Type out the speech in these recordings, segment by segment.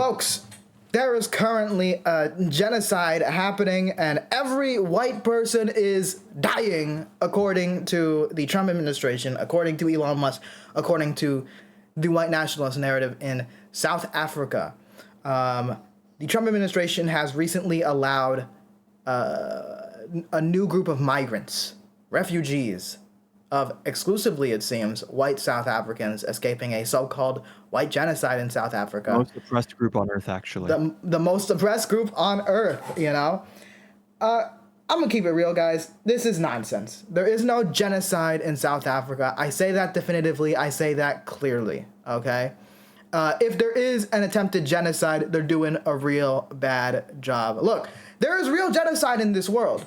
Folks, there is currently a genocide happening, and every white person is dying, according to the Trump administration, according to Elon Musk, according to the white nationalist narrative in South Africa. The Trump administration has recently allowed a new group of migrants, refugees, of exclusively, it seems, white South Africans escaping a so-called white genocide in South Africa. The most oppressed group on earth, actually. The most oppressed group on earth, you know? I'm gonna keep it real, guys. This is nonsense. There is no genocide in South Africa. I say that definitively. I say that clearly, okay? If there is an attempted genocide, they're doing a real bad job. Look, there is real genocide in this world.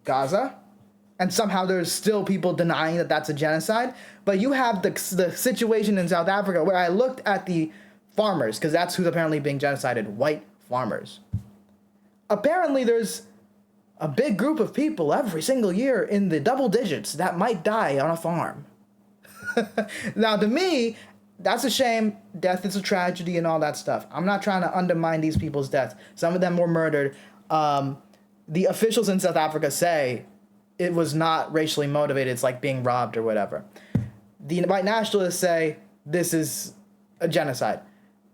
Gaza. And somehow there's still people denying that that's a genocide. But you have the situation in South Africa where I looked at the farmers, because that's who's apparently being genocided, white farmers. Apparently there's a big group of people every single year in the double digits that might die on a farm. Now, to me, that's a shame. Death is a tragedy and all that stuff. I'm not trying to undermine these people's deaths. Some of them were murdered. The officials in South Africa say it was not racially motivated. It's like being robbed or whatever. The white nationalists say this is a genocide.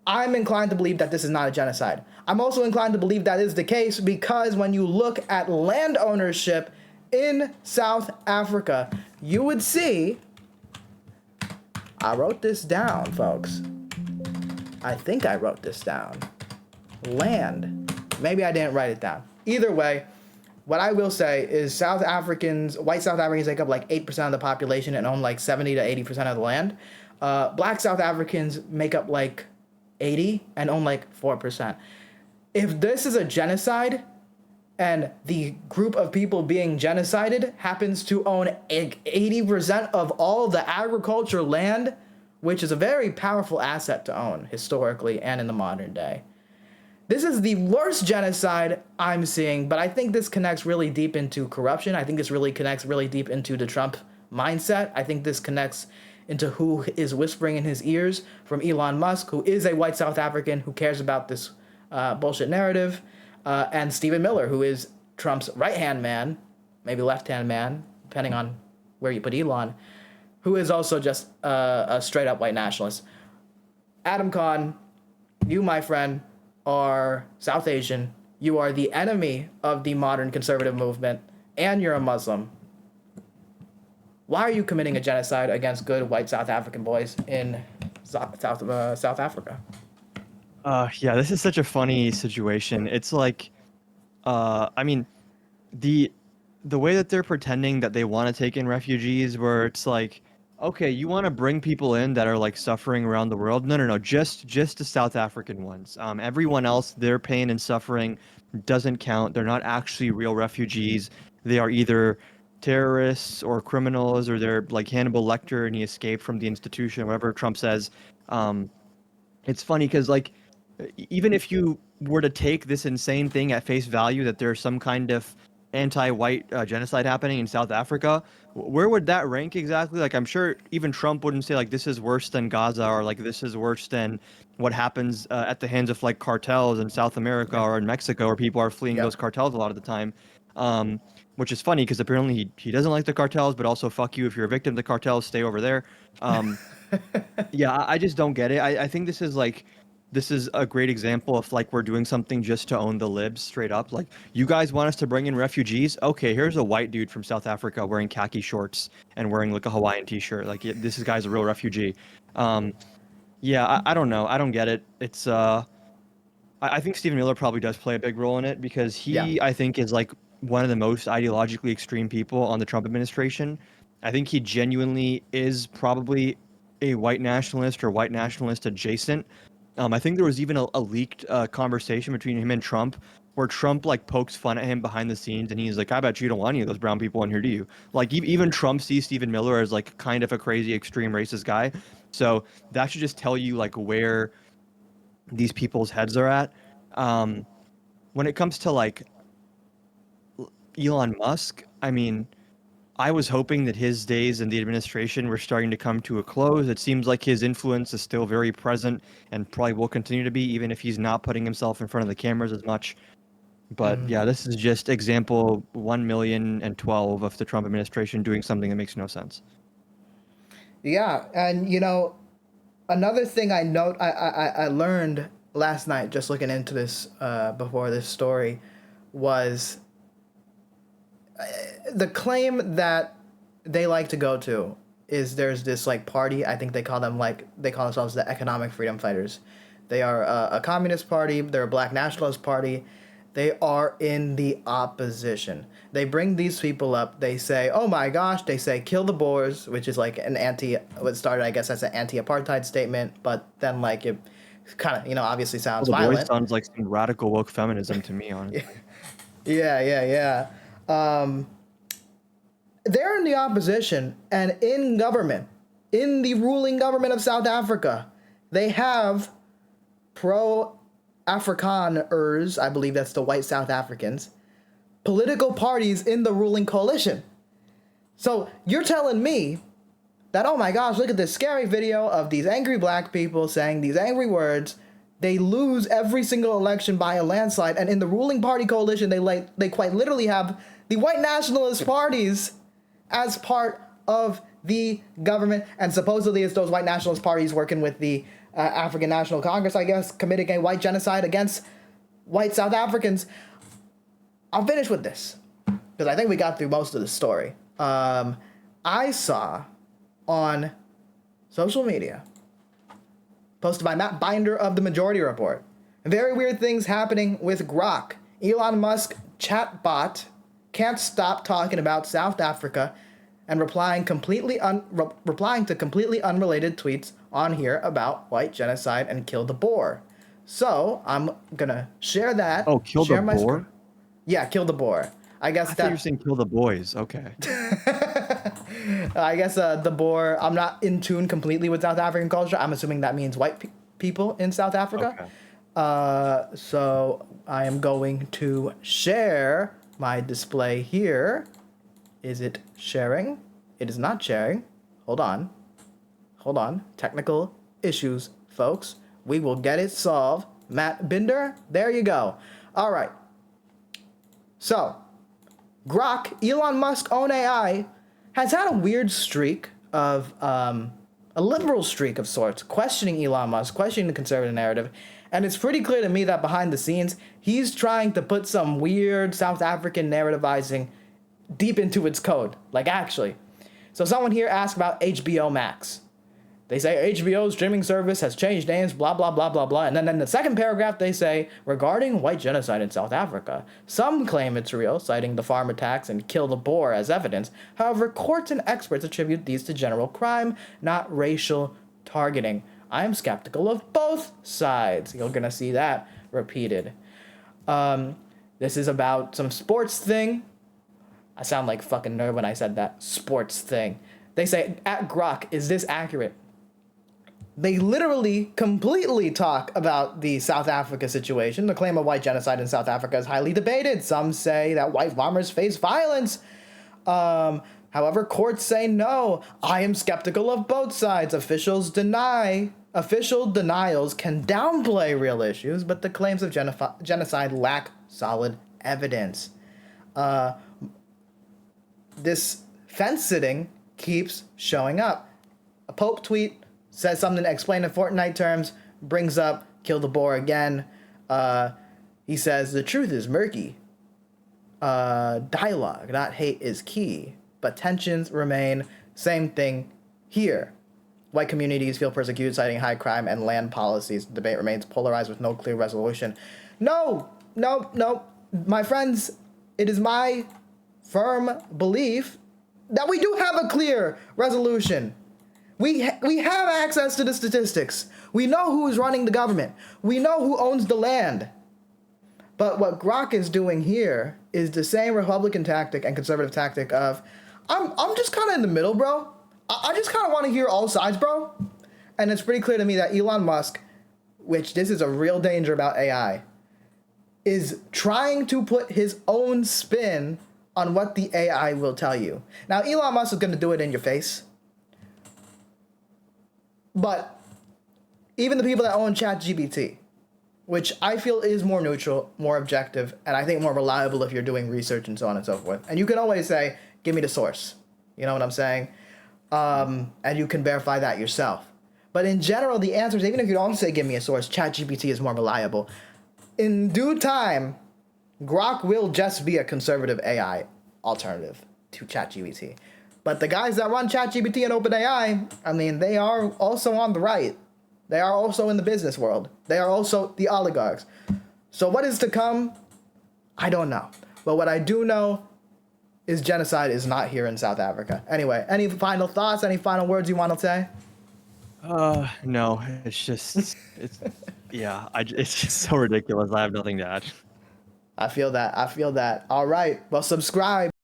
I'm inclined to believe that this is not a genocide. I'm also inclined to believe that is the case because when you look at land ownership in South Africa, you would see, I wrote this down, folks. I think I wrote this down. Land. Maybe I didn't write it down. Either way, what I will say is white South Africans make up like 8% of the population and own like 70 to 80% of the land. Black South Africans make up like 80 and own like 4%. If this is a genocide and the group of people being genocided happens to own 80% of all the agriculture land, which is a very powerful asset to own historically and in the modern day. This is the worst genocide I'm seeing, but I think this connects really deep into corruption. I think this really connects really deep into the Trump mindset. I think this connects into who is whispering in his ears from Elon Musk, who is a white South African who cares about this bullshit narrative, and Stephen Miller, who is Trump's right-hand man, maybe left-hand man, depending on where you put Elon, who is also just a straight-up white nationalist. Adam Khan, you, my friend, are South Asian. You are the enemy of the modern conservative movement, and you're a Muslim. Why are you committing a genocide against good white South African boys in South Africa? Yeah, this is such a funny situation. It's like, I mean, the way that they're pretending that they want to take in refugees, where it's like, okay, you want to bring people in that are like suffering around the world? No, just the South African ones. Everyone else, their pain and suffering doesn't count. They're not actually real refugees. They are either terrorists or criminals, or they're like Hannibal Lecter and he escaped from the institution, whatever Trump says. It's funny because like, even if you were to take this insane thing at face value that there's some kind of anti-white genocide happening in South Africa, where would that rank exactly? Like, I'm sure even Trump wouldn't say like this is worse than Gaza, or like this is worse than what happens at the hands of like cartels in South America or in Mexico, where people are fleeing those cartels a lot of the time. Which is funny because apparently he doesn't like the cartels, but also fuck you if you're a victim of the cartels, stay over there. Yeah, I just don't get it. I think this is a great example of like we're doing something just to own the libs straight up. Like, you guys want us to bring in refugees? Okay, here's a white dude from South Africa wearing khaki shorts and wearing like a Hawaiian t-shirt. Like, this guy's a real refugee. Yeah, I don't know. I don't get it. It's I think Stephen Miller probably does play a big role in it because he, I think, is like one of the most ideologically extreme people on the Trump administration. I think he genuinely is probably a white nationalist or white nationalist adjacent. I think there was even a leaked conversation between him and Trump where Trump like pokes fun at him behind the scenes and he's like, I bet you don't want any of those brown people in here, do you? Like, even Trump sees Stephen Miller as like kind of a crazy extreme racist guy. So that should just tell you like where these people's heads are at. When it comes to like Elon Musk, I mean, I was hoping that his days in the administration were starting to come to a close. It seems like his influence is still very present and probably will continue to be, even if he's not putting himself in front of the cameras as much. But yeah, this is just example 1,012 of the Trump administration doing something that makes no sense. Yeah, and another thing I learned last night just looking into this before this story was the claim that they like to go to is there's this like party. I think they call themselves the Economic Freedom Fighters. They are a communist party. They're a black nationalist party. They are in the opposition. They bring these people up. They say, oh my gosh, they say kill the Boers, which is like what started, I guess, as an anti-apartheid statement, but then like it kind of, obviously sounds violent. The Boers sounds like some radical woke feminism to me, honestly. Yeah. They're in the opposition, and in government, in the ruling government of South Africa, they have pro-Afrikaners, I believe that's the white South Africans, political parties in the ruling coalition. So you're telling me that, oh my gosh, look at this scary video of these angry black people saying these angry words. They lose every single election by a landslide, and in the ruling party coalition, they quite literally have the white nationalist parties as part of the government, and supposedly it's those white nationalist parties working with the African National Congress, I guess, committing a white genocide against white South Africans. I'll finish with this, because I think we got through most of the story. I saw on social media, posted by Matt Binder of the Majority Report, very weird things happening with Grok. Elon Musk chatbot can't stop talking about South Africa and replying to completely unrelated tweets on here about white genocide and kill the Boer. So I'm gonna share that. Oh, kill the Boer? Yeah, kill the Boer. I guess I thought you were saying kill the boys. Okay. I guess the Boer, I'm not in tune completely with South African culture. I'm assuming that means white people in South Africa. Okay. So I am going to share my display here. Is it sharing? It is not sharing. Hold on. Technical issues, folks. We will get it solved. Matt Binder, there you go. All right. So, Grok, Elon Musk own AI, has had a weird streak of, a liberal streak of sorts, questioning Elon Musk, questioning the conservative narrative. And it's pretty clear to me that behind the scenes, he's trying to put some weird South African narrativizing deep into its code. Like, actually. So someone here asked about HBO Max. They say HBO's streaming service has changed names, blah, blah, blah, blah, blah. And then in the second paragraph, they say, regarding white genocide in South Africa, some claim it's real, citing the farm attacks and kill the Boer as evidence. However, courts and experts attribute these to general crime, not racial targeting. I am skeptical of both sides. You're going to see that repeated. This is about some sports thing. I sound like fucking nerd when I said that. Sports thing. They say, at Grok, is this accurate? They literally completely talk about the South Africa situation. The claim of white genocide in South Africa is highly debated. Some say that white farmers face violence. However, courts say no. I am skeptical of both sides. Official denials can downplay real issues, but the claims of genocide lack solid evidence. This fence sitting keeps showing up. A Pope tweet says something to explain in Fortnite terms, brings up kill the Boer again. He says the truth is murky. Dialogue, not hate, is key, but tensions remain. Same thing here. White communities feel persecuted, citing high crime and land policies. The debate remains polarized with no clear resolution. No. My friends, it is my firm belief that we do have a clear resolution. We have access to the statistics. We know who is running the government. We know who owns the land. But what Grok is doing here is the same Republican tactic and conservative tactic of, I'm just kind of in the middle, bro. I just kind of want to hear all sides, bro. And it's pretty clear to me that Elon Musk, which this is a real danger about AI, is trying to put his own spin on what the AI will tell you. Now, Elon Musk is going to do it in your face. But even the people that own ChatGPT, which I feel is more neutral, more objective, and I think more reliable if you're doing research and so on and so forth. And you can always say, give me the source. You know what I'm saying? And you can verify that yourself. But in general, the answers, even if you don't say give me a source, ChatGPT is more reliable. In due time, Grok will just be a conservative AI alternative to ChatGPT. But the guys that run ChatGPT and OpenAI, I mean, they are also on the right. They are also in the business world. They are also the oligarchs. So what is to come? I don't know. But what I do know is genocide is not here in South Africa. Anyway, any final thoughts? Any final words you want to say? No, it's just, yeah, it's just so ridiculous. I have nothing to add. I feel that. All right. Well, subscribe.